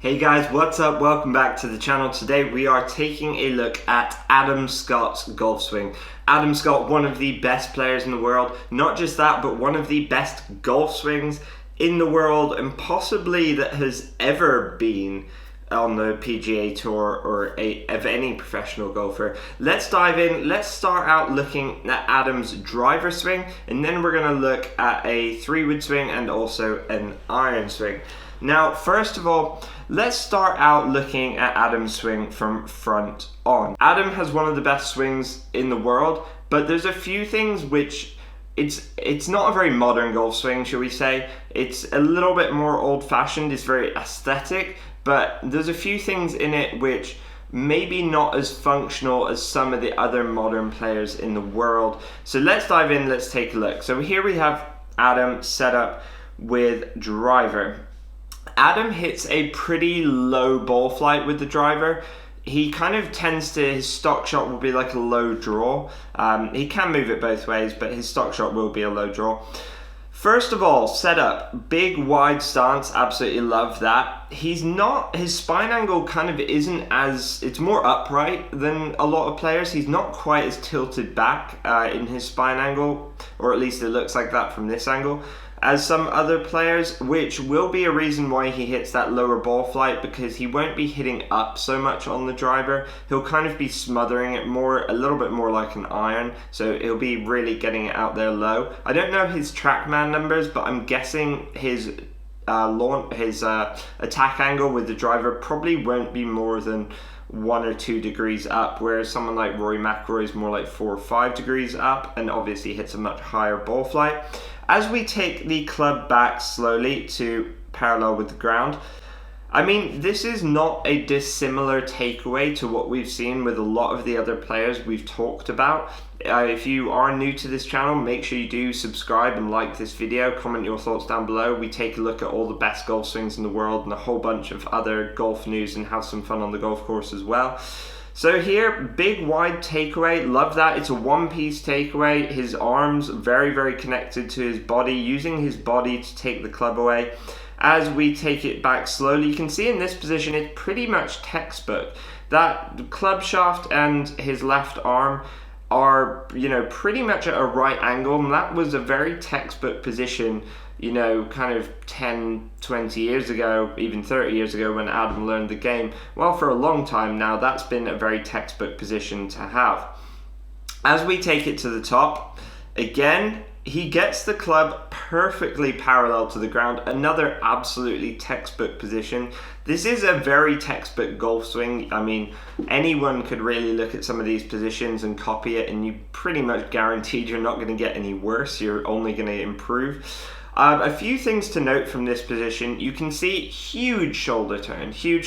Hey guys, what's up? Welcome back to the channel. Today we are taking a look at Adam Scott's golf swing. Adam Scott, one of the best players in the world. Not just that, but one of the best golf swings in the world and possibly that has ever been on the PGA Tour or of any professional golfer. Let's dive in. Let's start out looking at Adam's driver swing, and then we're going to look at a 3-wood swing and also an iron swing. Now, first of all, let's start out looking at Adam's swing from front on. Adam has one of the best swings in the world, but there's a few things which it's not a very modern golf swing, shall we say. It's a little bit more old-fashioned, it's very aesthetic, but there's a few things in it which maybe not as functional as some of the other modern players in the world. So let's dive in, let's take a look. So here we have Adam set up with driver. Adam hits a pretty low ball flight with the driver. He kind of tends to, his stock shot will be like a low draw. He can move it both ways, but his stock shot will be a low draw. First of all, setup, big wide stance, absolutely love that. His spine angle kind of isn't as, it's more upright than a lot of players. He's not quite as tilted back in his spine angle, or at least it looks like that from this angle, as some other players, which will be a reason why he hits that lower ball flight, because he won't be hitting up so much on the driver. He'll kind of be smothering it more, a little bit more like an iron, so he'll be really getting it out there low. I don't know his TrackMan numbers, but I'm guessing his attack angle with the driver probably won't be more than 1 or 2 degrees up, whereas someone like Rory McIlroy is more like 4 or 5 degrees up and obviously hits a much higher ball flight. As we take the club back slowly to parallel with the ground, I mean, this is not a dissimilar takeaway to what we've seen with a lot of the other players we've talked about. If you are new to this channel, make sure you do subscribe and like this video, comment your thoughts down below. We take a look at all the best golf swings in the world and a whole bunch of other golf news and have some fun on the golf course as well. So here, big wide takeaway, love that. It's a one-piece takeaway. His arms very, very connected to his body, using his body to take the club away. As we take it back slowly, you can see in this position, it's pretty much textbook. That club shaft and his left arm are, pretty much at a right angle, and that was a very textbook position, kind of 10, 20 years ago, even 30 years ago when Adam learned the game. Well, for a long time now, that's been a very textbook position to have. As we take it to the top, again, he gets the club perfectly parallel to the ground, another absolutely textbook position. This is a very textbook golf swing. I mean, anyone could really look at some of these positions and copy it, and you pretty much guaranteed you're not going to get any worse, you're only going to improve. A few things to note from this position. You can see huge shoulder turn, huge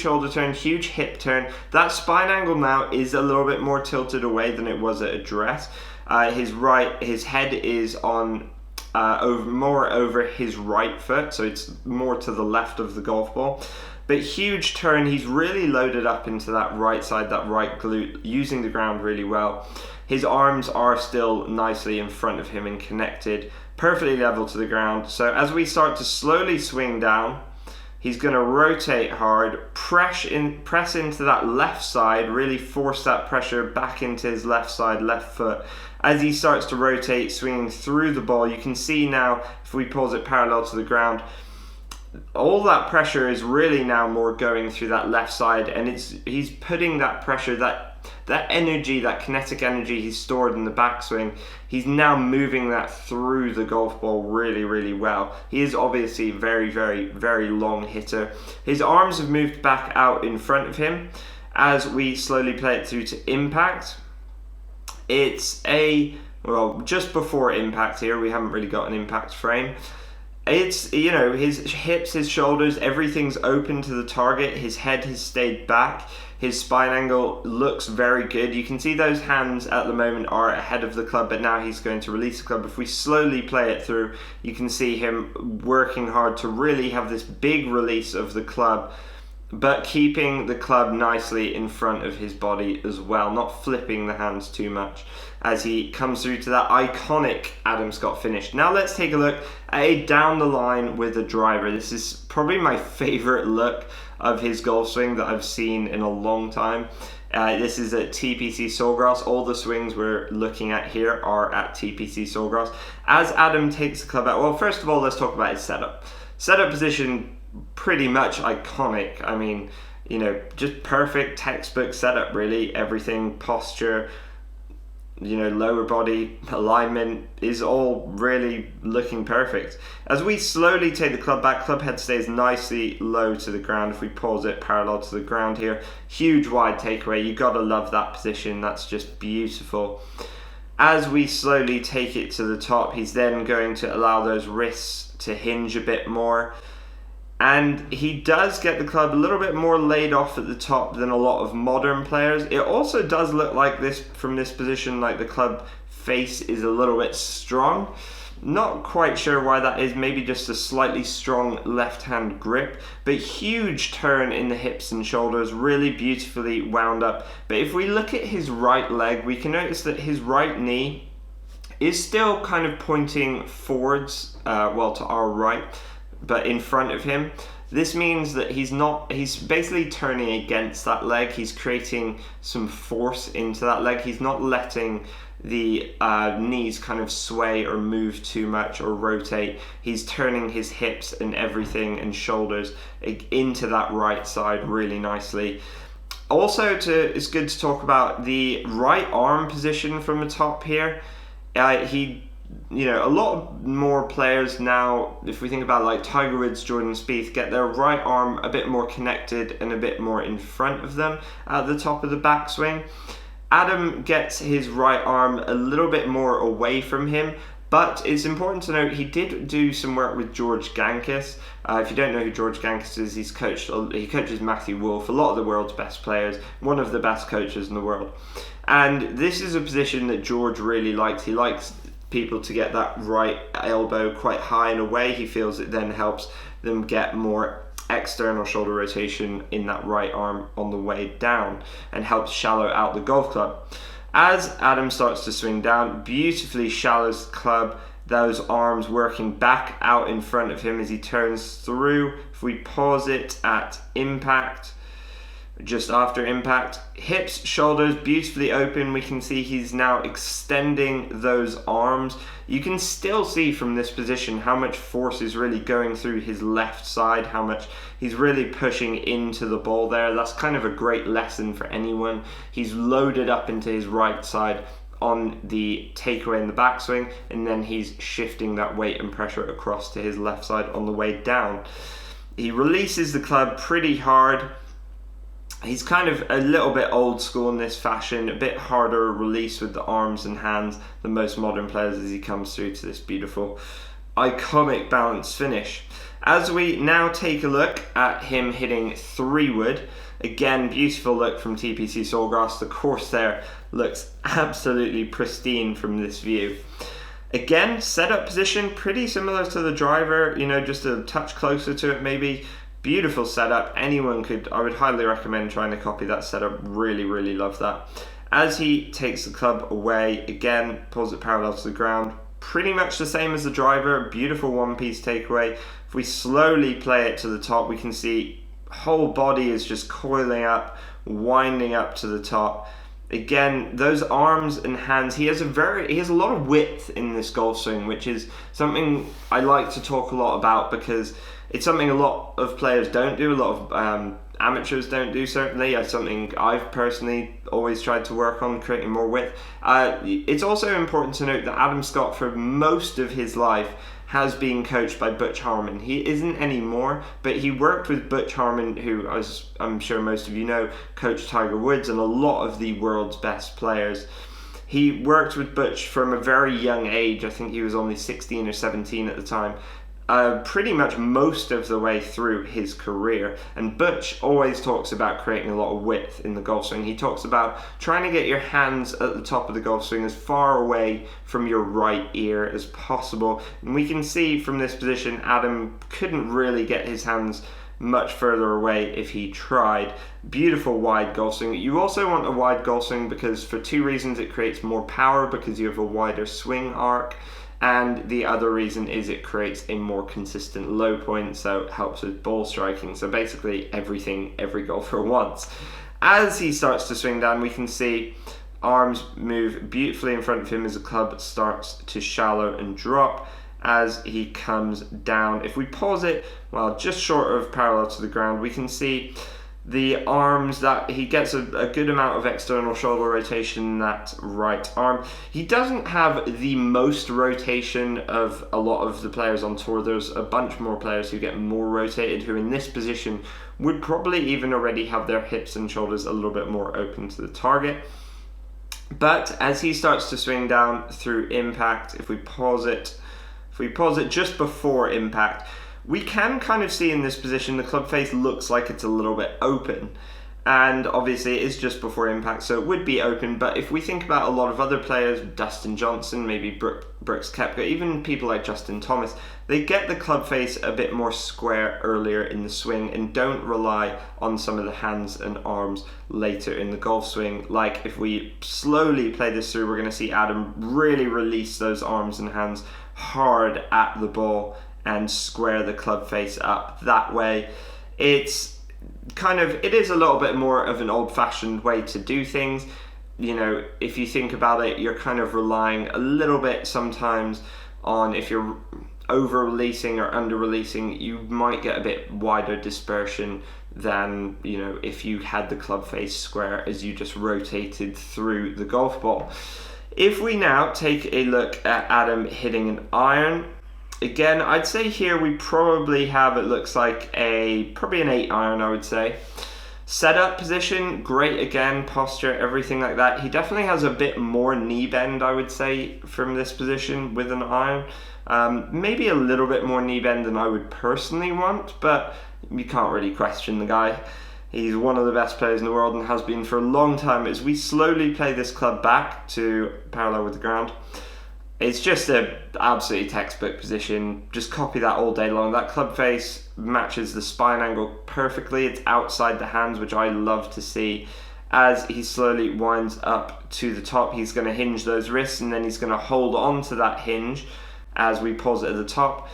hip turn. That spine angle now is a little bit more tilted away than it was at address. His head is on more over his right foot, so it's more to the left of the golf ball. But huge turn, he's really loaded up into that right side, that right glute, using the ground really well. His arms are still nicely in front of him and connected, perfectly level to the ground. So as we start to slowly swing down, he's going to rotate hard, press into that left side, really force that pressure back into his left side, left foot. As he starts to rotate, swinging through the ball, you can see now, if we pause it parallel to the ground, all that pressure is really now more going through that left side, and he's putting that pressure, that energy, that kinetic energy he's stored in the backswing, he's now moving that through the golf ball really, really well. He is obviously a very, very, very long hitter. His arms have moved back out in front of him. As we slowly play it through to impact, it's just before impact here, we haven't really got an impact frame. It's, his hips, his shoulders, everything's open to the target. His head has stayed back. His spine angle looks very good. You can see those hands at the moment are ahead of the club, but now he's going to release the club. If we slowly play it through, you can see him working hard to really have this big release of the club but keeping the club nicely in front of his body as well, not flipping the hands too much as he comes through to that iconic Adam Scott finish. Now let's take a look at a down the line with a driver. This is probably my favorite look of his golf swing that I've seen in a long time. This is at TPC Sawgrass. All the swings we're looking at here are at TPC Sawgrass. As Adam takes the club out, well, first of all, let's talk about his setup. Setup position, pretty much iconic. I mean, you know, just perfect textbook setup, really. Everything, posture, you know, lower body alignment is all really looking perfect. As we slowly take the club back, club head stays nicely low to the ground. If we pause it parallel to the ground here, huge wide takeaway. You gotta love that position. That's just beautiful. As we slowly take it to the top, he's then going to allow those wrists to hinge a bit more. And he does get the club a little bit more laid off at the top than a lot of modern players. It also does look like this from this position, like the club face is a little bit strong. Not quite sure why that is, maybe just a slightly strong left-hand grip, but huge turn in the hips and shoulders, really beautifully wound up. But if we look at his right leg, we can notice that his right knee is still kind of pointing forwards, well, to our right, but in front of him. This means that he's basically turning against that leg. He's creating some force into that leg. He's not letting the knees kind of sway or move too much or rotate. He's turning his hips and everything and shoulders into that right side really nicely. Also, it's good to talk about the right arm position from the top here. You know, a lot more players now, if we think about like Tiger Woods, Jordan Spieth, get their right arm a bit more connected and a bit more in front of them at the top of the backswing. Adam gets his right arm a little bit more away from him, but it's important to note he did do some work with George Gankis. If you don't know who George Gankis is, he coaches Matthew Wolff, a lot of the world's best players, one of the best coaches in the world. And this is a position that George really likes. He likes people to get that right elbow quite high and away. He feels it then helps them get more external shoulder rotation in that right arm on the way down and helps shallow out the golf club. As Adam starts to swing down, beautifully shallows the club, those arms working back out in front of him as he turns through. If we pause it at impact, just after impact, hips, shoulders beautifully open. We can see he's now extending those arms. You can still see from this position how much force is really going through his left side, how much he's really pushing into the ball there. That's kind of a great lesson for anyone. He's loaded up into his right side on the takeaway in the backswing, and then he's shifting that weight and pressure across to his left side on the way down. He releases the club pretty hard. He's kind of a little bit old school in this fashion, a bit harder release with the arms and hands than most modern players as he comes through to this beautiful, iconic balanced finish. As we now take a look at him hitting 3-wood, again, beautiful look from TPC Sawgrass. The course there looks absolutely pristine from this view. Again, setup position, pretty similar to the driver, you know, just a touch closer to it maybe. Beautiful setup. I would highly recommend trying to copy that setup. Really, really love that. As he takes the club away, again, pulls it parallel to the ground. Pretty much the same as the driver. Beautiful one-piece takeaway. If we slowly play it to the top, we can see whole body is just coiling up, winding up to the top. Again, those arms and hands, he has a lot of width in this golf swing, which is something I like to talk a lot about because it's something a lot of players don't do, a lot of amateurs don't do, certainly. It's something I've personally always tried to work on, creating more width. It's also important to note that Adam Scott, for most of his life, has been coached by Butch Harmon. He isn't anymore, but he worked with Butch Harmon, who, as I'm sure most of you know, coached Tiger Woods and a lot of the world's best players. He worked with Butch from a very young age. I think he was only 16 or 17 at the time. Pretty much most of the way through his career. And Butch always talks about creating a lot of width in the golf swing. He talks about trying to get your hands at the top of the golf swing as far away from your right ear as possible. And we can see from this position, Adam couldn't really get his hands much further away if he tried. Beautiful wide golf swing. You also want a wide golf swing because for two reasons: it creates more power because you have a wider swing arc, and the other reason is it creates a more consistent low point, so it helps with ball striking. So basically everything every golfer wants. As he starts to swing down, we can see arms move beautifully in front of him as the club starts to shallow and drop as he comes down. If we pause it, well, just short of parallel to the ground, we can see the arms, that he gets a good amount of external shoulder rotation in that right arm. He doesn't have the most rotation of a lot of the players on tour. There's a bunch more players who get more rotated, who in this position would probably even already have their hips and shoulders a little bit more open to the target. But as he starts to swing down through impact, if we pause it just before impact, we can kind of see in this position the club face looks like it's a little bit open, and obviously it is just before impact, so it would be open. But if we think about a lot of other players, Dustin Johnson, maybe Brooks Koepka, even people like Justin Thomas, they get the club face a bit more square earlier in the swing and don't rely on some of the hands and arms later in the golf swing. Like if we slowly play this through, we're going to see Adam really release those arms and hands hard at the ball and square the club face up that way. It is a little bit more of an old-fashioned way to do things. You know, if you think about it, you're kind of relying a little bit sometimes on, if you're over-releasing or under-releasing, you might get a bit wider dispersion than, you know, if you had the club face square as you just rotated through the golf ball. If we now take a look at Adam hitting an iron, again, I'd say here we probably have, it looks like probably an 8 iron, I would say. Setup position, great again, posture, everything like that. He definitely has a bit more knee bend, I would say, from this position with an iron. Maybe a little bit more knee bend than I would personally want, but you can't really question the guy. He's one of the best players in the world and has been for a long time. As we slowly play this club back to parallel with the ground, it's just an absolutely textbook position. Just copy that all day long. That club face matches the spine angle perfectly. It's outside the hands, which I love to see. As he slowly winds up to the top, he's going to hinge those wrists and then he's going to hold on to that hinge as we pause it at the top.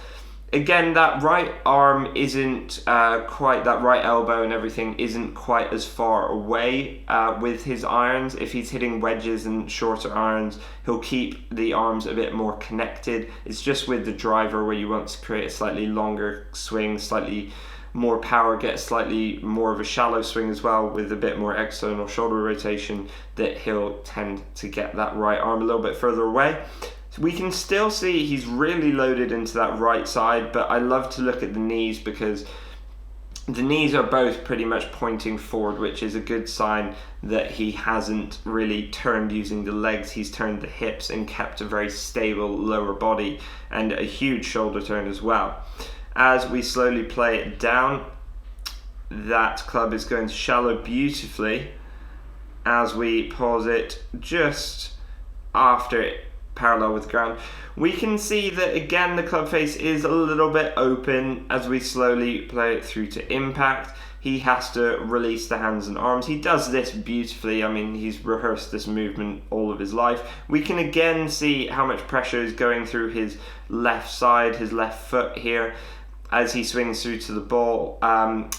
Again, that right arm isn't quite, that right elbow and everything isn't quite as far away with his irons. If he's hitting wedges and shorter irons, he'll keep the arms a bit more connected. It's just with the driver where you want to create a slightly longer swing, slightly more power, get slightly more of a shallow swing as well with a bit more external shoulder rotation, that he'll tend to get that right arm a little bit further away. So we can still see he's really loaded into that right side, but I love to look at the knees because the knees are both pretty much pointing forward, which is a good sign that he hasn't really turned using the legs. He's turned the hips and kept a very stable lower body and a huge shoulder turn as well. As we slowly play it down, that club is going to shallow beautifully as we pause it just after it parallel with the ground. We can see that again the club face is a little bit open as we slowly play it through to impact. He has to release the hands and arms. He does this beautifully. I mean, he's rehearsed this movement all of his life. We can again see how much pressure is going through his left side, his left foot here, as he swings through to the ball.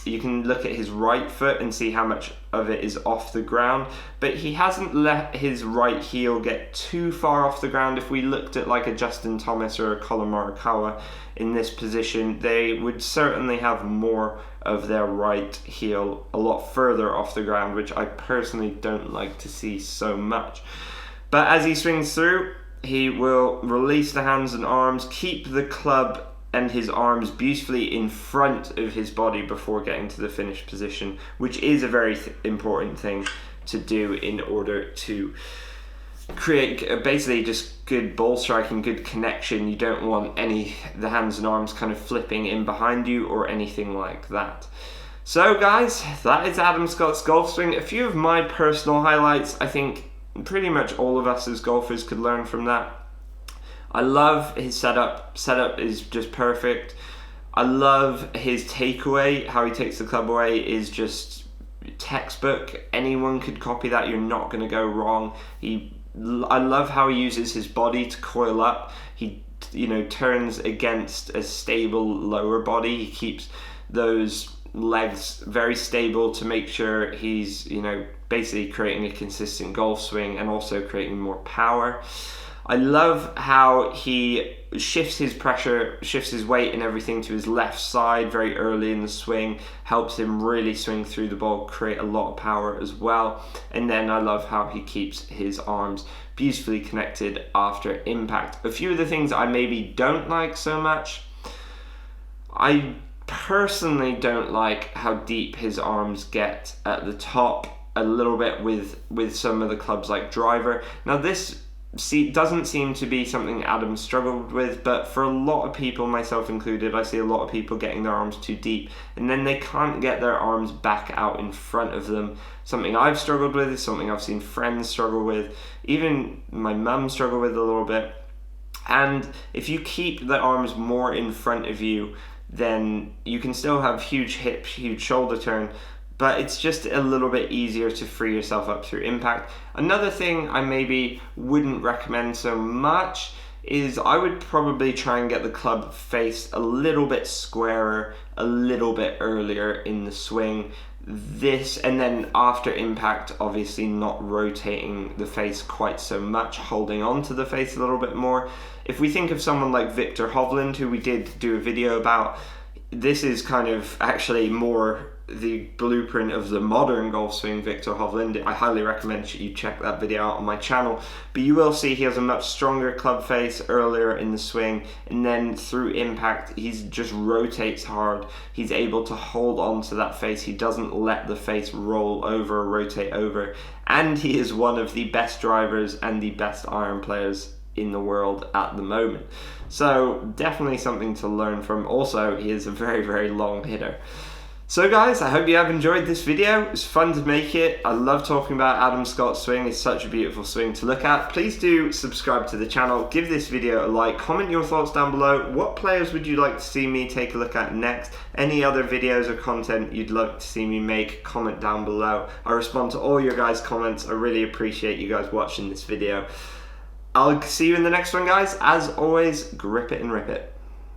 You can look at his right foot and see how much of it is off the ground, but he hasn't let his right heel get too far off the ground. If we looked at like a Justin Thomas or a Colin Morikawa in this position, they would certainly have more of their right heel a lot further off the ground, which I personally don't like to see so much. But as he swings through, he will release the hands and arms, keep the club and his arms beautifully in front of his body before getting to the finish position, which is a very important thing to do in order to create basically just good ball striking, good connection. You don't want the hands and arms kind of flipping in behind you or anything like that. So guys, that is Adam Scott's golf swing. A few of my personal highlights. I think pretty much all of us as golfers could learn from that. I love his setup. Setup is just perfect. I love his takeaway. How he takes the club away is just textbook. Anyone could copy that. You're not going to go wrong. I love how he uses his body to coil up. He, turns against a stable lower body. He keeps those legs very stable to make sure he's, basically creating a consistent golf swing and also creating more power. I love how he shifts his pressure, shifts his weight and everything to his left side very early in the swing, helps him really swing through the ball, create a lot of power as well. And then I love how he keeps his arms beautifully connected after impact. A few of the things I maybe don't like so much, I personally don't like how deep his arms get at the top a little bit with some of the clubs like driver. Now this doesn't seem to be something Adam struggled with, but for a lot of people, myself included, I see a lot of people getting their arms too deep and then they can't get their arms back out in front of them. Something I've struggled with, something I've seen friends struggle with, even my mum struggle with a little bit. And if you keep the arms more in front of you, then you can still have huge hips, huge shoulder turn, but it's just a little bit easier to free yourself up through impact. Another thing I maybe wouldn't recommend so much is I would probably try and get the club face a little bit squarer, a little bit earlier in the swing. And then after impact, obviously not rotating the face quite so much, holding on to the face a little bit more. If we think of someone like Viktor Hovland, who we did do a video about, this is kind of actually more the blueprint of the modern golf swing, Viktor Hovland. I highly recommend you check that video out on my channel. But you will see he has a much stronger club face earlier in the swing, and then through impact, he just rotates hard. He's able to hold on to that face. He doesn't let the face roll over or rotate over. And he is one of the best drivers and the best iron players in the world at the moment. So definitely something to learn from. Also, he is a very, very long hitter. So guys, I hope you have enjoyed this video. It's fun to make it. I love talking about Adam Scott's swing. It's such a beautiful swing to look at. Please do subscribe to the channel, give this video a like, comment your thoughts down below. What players would you like to see me take a look at next? Any other videos or content you'd like to see me make, comment down below. I respond to all your guys' comments. I really appreciate you guys watching this video. I'll see you in the next one, guys. As always, grip it and rip it.